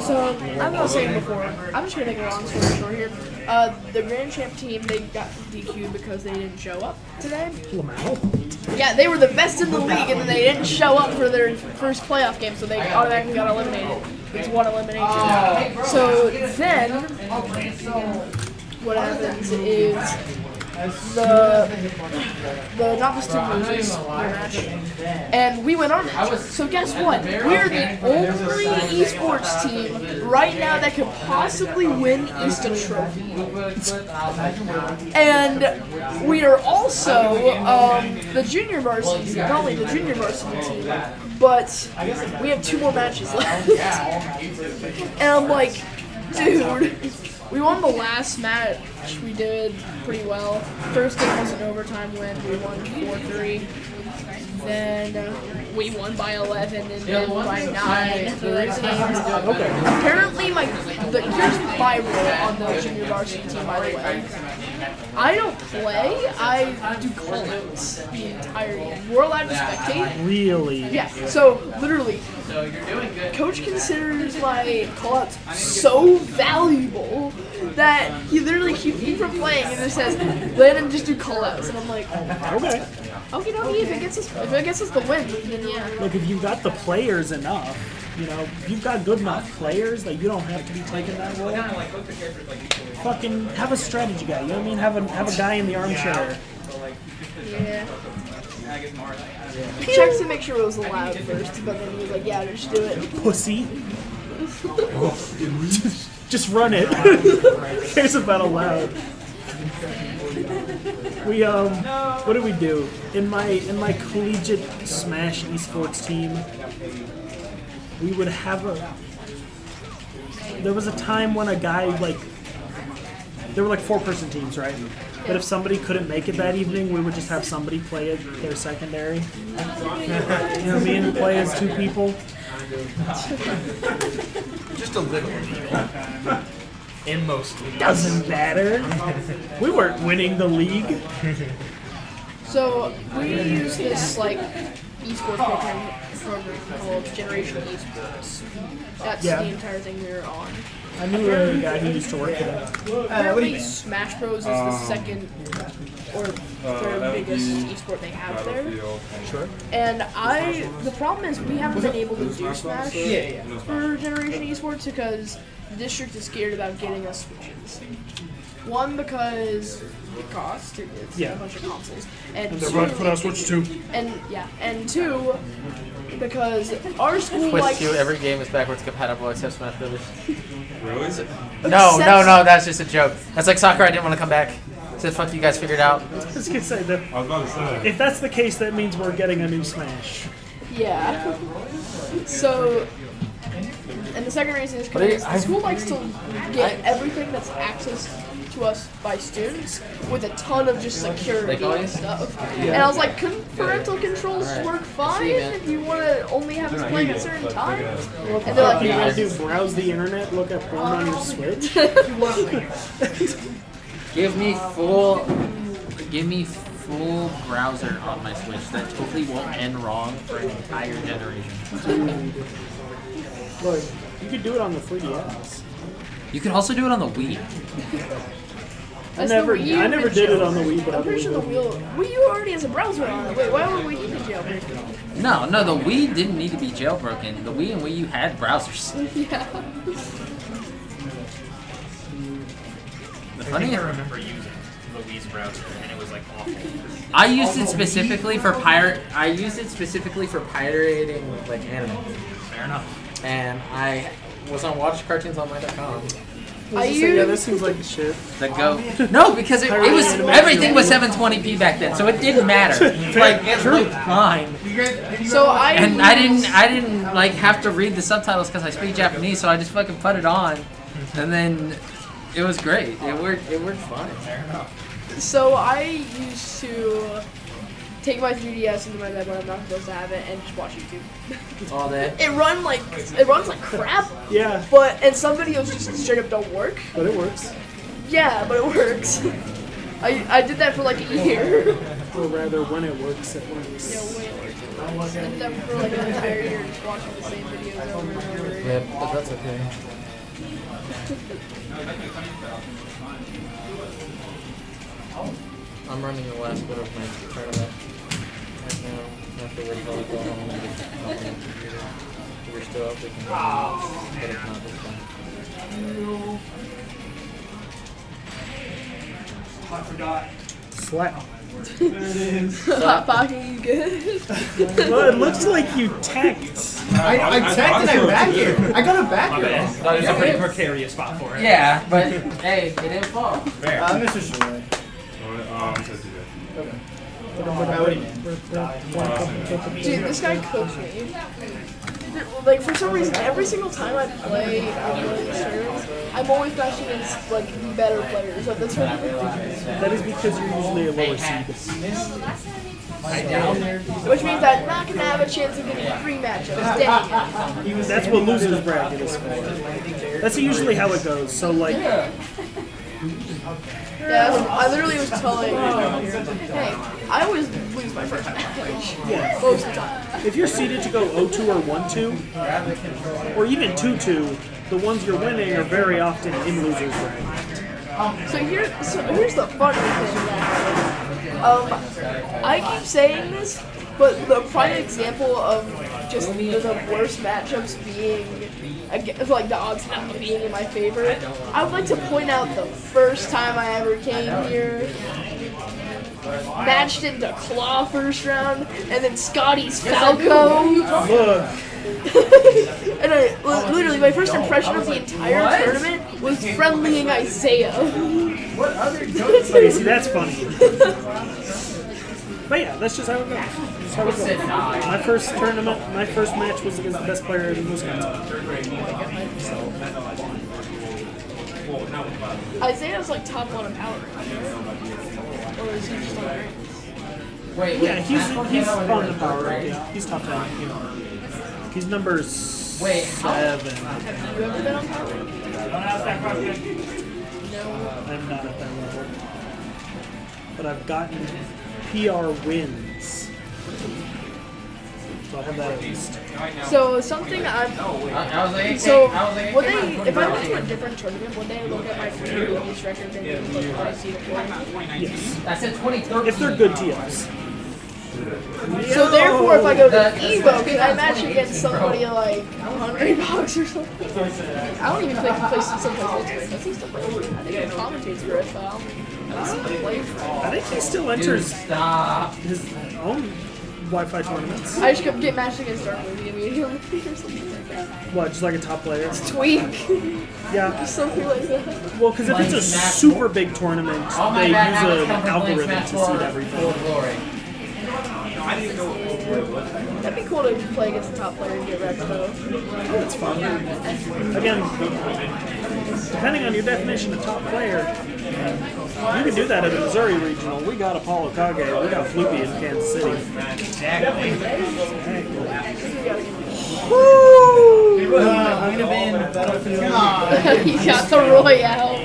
So, as I was saying before, I'm just going to make a long story short here. The Grand Champ team, they got DQ'd because they didn't show up today. Yeah, they were the best in the league, and then they didn't show up for their first playoff game, so they automatically got eliminated. It's one elimination. So then, what happens is the novice team loses their match, and we win our match. So guess what? We're the only esports team right now that could possibly win Easton Trophy. And we are also the junior varsity team, not only the junior varsity team, but we have 2 more matches left. And I'm like, dude, we won the last match. We did pretty well. First game was an overtime win. We won 4-3. Then we won by 11 and then by 9 the next games. Apparently, here's the Bible on the junior varsity team, by the way. I don't play. I do call-outs the entire game. We're allowed to spectate. Really? Yeah. So literally, Coach considers my call-outs so valuable that he literally keeps me from playing and just says, "Landon, just do call-outs," and I'm like, Okay. "Okay, if it gets us the win, then yeah." Look, if you've got the players enough, if you've got good enough players that you don't have to be taking that role, fucking have a strategy guy. You know what I mean? Have a guy in the armchair. Yeah. He checked to make sure it was allowed first, but then he was like, "Yeah, just do it." Pussy. Just run it. Who cares about allowed? We what do we do? In my collegiate Smash esports team, we would have there was a time when a guy there were 4-person teams, right? But if somebody couldn't make it that evening, we would just have somebody play it their secondary. You know what I mean? Play as 2 people. Just a little illegal. In most leagues. Doesn't matter. We weren't winning the league. So we use this esports program called Generation Esports. That's the entire thing we were on. I knew a guy who used to work there. Apparently Smash Bros is the second or third biggest esport they have there. Sure. And the problem is we haven't been able to do Smash for Generation Esports because the district is scared about getting us Switches. One, because it costs. It's a bunch of consoles. And they're about to put out Switch 2. And 2, because our school Switch 2, every game is backwards compatible except Smash Brothers. Really? No, that's just a joke. That's like soccer, I didn't want to come back. Said fuck you guys, figured it out. I was gonna say that. I was about to say. If that's the case, that means we're getting a new Smash. Yeah. So, and the second reason is because the school likes to get everything that's access to us by students with a ton of just security and stuff. And I was like, couldn't parental controls work fine if you want to only have us playing at certain times? And they're like, you want to browse the internet, look at porn on your Switch? Give me full browser on my Switch. That totally won't end wrong for an entire generation. Look, you could do it on the 3DS. You can also do it on the Wii. I never did it on the Wii, but I'm pretty sure the Wii U already has a browser on it. Wait, why would we need to jailbreak it? No, the Wii didn't need to be jailbroken. The Wii and Wii U had browsers. Yeah. The funny I remember using the Wii's browser, and it was awful. I used it specifically for pirating anime. Fair enough. And I was on WatchCartoonsOnline.com. This seems like shit. No, because it was everything was 720p back then, so it didn't matter. It looked fine. So I didn't have to read the subtitles because I speak Japanese, so I just fucking put it on, and then it was great. It worked fine. Fair enough. So I used to take my 3DS into my bed when I'm not supposed to have it and just watch YouTube. All day. It runs like crap. Yeah. And some videos just straight up don't work. But it works. Yeah, but it works. I did that for a year. Or rather, when it works, it works. Yeah, when it works, it works. And then for an entire year just watching the same videos over and over again. rip, but that's okay. I'm running the last bit of my tournament right now. After we're probably going home and just hop on the computer. If we're still up, we can run but if not, this time. I forgot. Slap. Hot pocket, you good? Well, it looks like you tacked. I tagged and I back here. I got a back My here. bad. That is a pretty precarious spot for it. Yeah, but hey, it didn't fall. Fair. Mr. Shuley. Dude, this guy cooked me. Like, for some reason, every single time I play these tournaments, I'm always matching against, like, the better players of the tournament. That is because you're usually a lower seed. Which means I'm not going to have a chance of getting 3 matchups. Dang. That's what losers bracket is for. That's usually how it goes. So, like, Yeah, I literally was telling hey, I always lose my first match. yeah. Most of the time. If you're seeded to go 0-2 or 1-2, or even 2-2, the ones you're winning are very often in losers bracket. So here's the funny thing that I keep saying this, but the prime example of just the worst matchups being like the odds not being in my favor, I would like to point out the first time I ever came here, matched into Claw first round, and then Scotty's Falco. Look, And literally my first impression of the entire tournament was friendlying Isaiah. okay, see, that's funny. But yeah, that's just how it goes. That's how it goes. My first tournament, my first match was against the best player in Wisconsin. Isaiah's like top 1 in power, or is he just on ranks? Wait, Yeah, he's on the power ranking. He's top 10. He's number 7. Have you ever been on power rank? No. I'm not at that level. But I've gotten PR wins. So I have that at least. So something I'm. So would they, if I went to a different tournament, would they look at my previous record and look at my seed for me? Yes. I said 2013. If they're good TOs. So therefore, if I go to Evo, can I match against somebody like $100 or something? I don't even think he plays someplace Ultimate. Does he still play Ultimate? I think he commentates for it, but I don't see him play for it. I think he still enters Stop. his own Wi-Fi tournaments. I just could get matched against Dark Movie immediately or something like that. What, just like a top player? Tweak. Yeah. Something like that. Well, because if it's a super big tournament, they use an algorithm to seed everything. That'd be cool to play against the top player and get wrecked though. Oh, it's fun. Again, depending on your definition of top player, you can do that at a Missouri regional. We got Apollo Kage, we got Floopy in Kansas City. Woo! He got the Royale.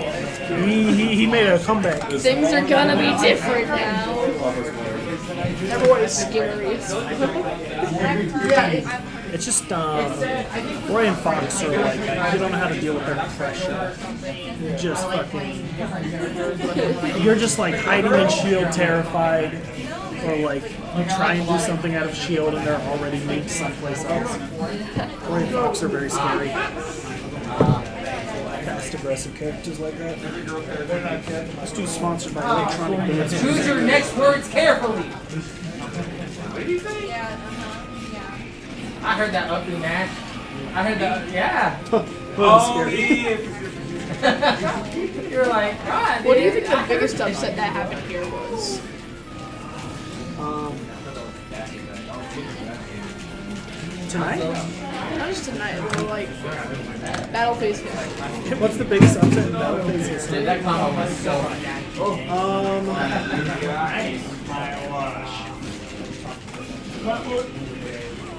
He made a comeback. Things are gonna be different now. Everyone is scary. It's just, Roy and Fox are like, you don't know how to deal with their pressure. You're just fucking, you're just like hiding in shield terrified, or like you try and do something out of shield and they're already moved someplace else. Roy and Fox are very scary. Fast aggressive characters like that. This dude's sponsored by Electronic Dance. Choose your next words carefully. I heard that ugly match. I heard that, yeah. Scary. You're like, God. What do you think the biggest upset that happened here was? Tonight? Not just tonight, but like Battle Phase history. What's the biggest upset in Battle Phase history? Dude, that combo was so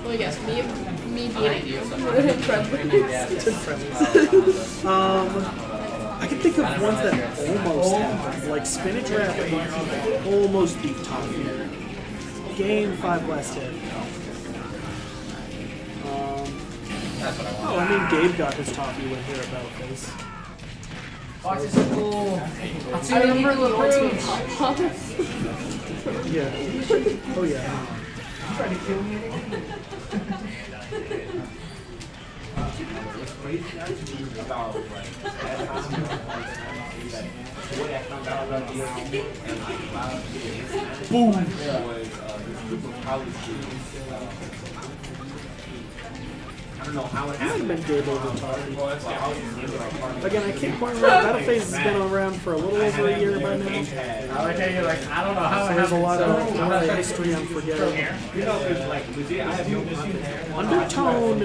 Well, yes, me beating you. I can think of ones that almost happened, like Spinach Rapid almost beat Toffee. Game 5 last hit. That's what I want. Oh, I mean, Gabe got his toffee win here at Battleface. Fox is so cool. I remember the ultimate pop. Yeah. Oh, yeah. Boom. I don't know how it Might have been Gabe over toffee. happened. Again, I can't quite remember. Battleface has been around for a little over a year by now. I like how you're like, I don't know how So there's a lot of history I'm forgetting. You know, it's like legit. I have no Undertone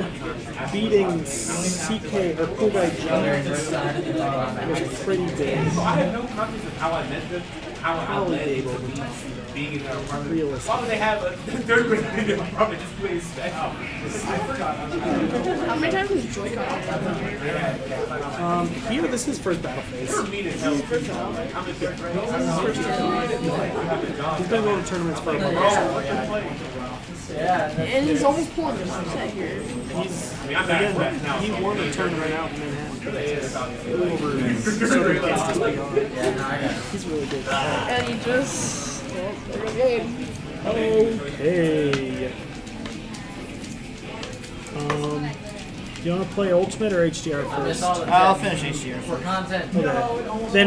beating CK or Cool Guy Jones was pretty big. I have no concept of how I met them, how I Probably led Gabe into over toffee though. being in their apartment. Realistic. Why would they have a third grade kid in their apartment just playing special? How many times has JoyConHero happened? Here, this is first Battleface. He's been going to tournaments for a while. And he's almost pulling his upset here. Again, he won a tournament out in Manhattan. Over Southern Kansas PR. He's really good. And he just, well, there goes Gabe. Okay. You want to play Ultimate or HDR first? I'll finish HDR for content. Okay. Then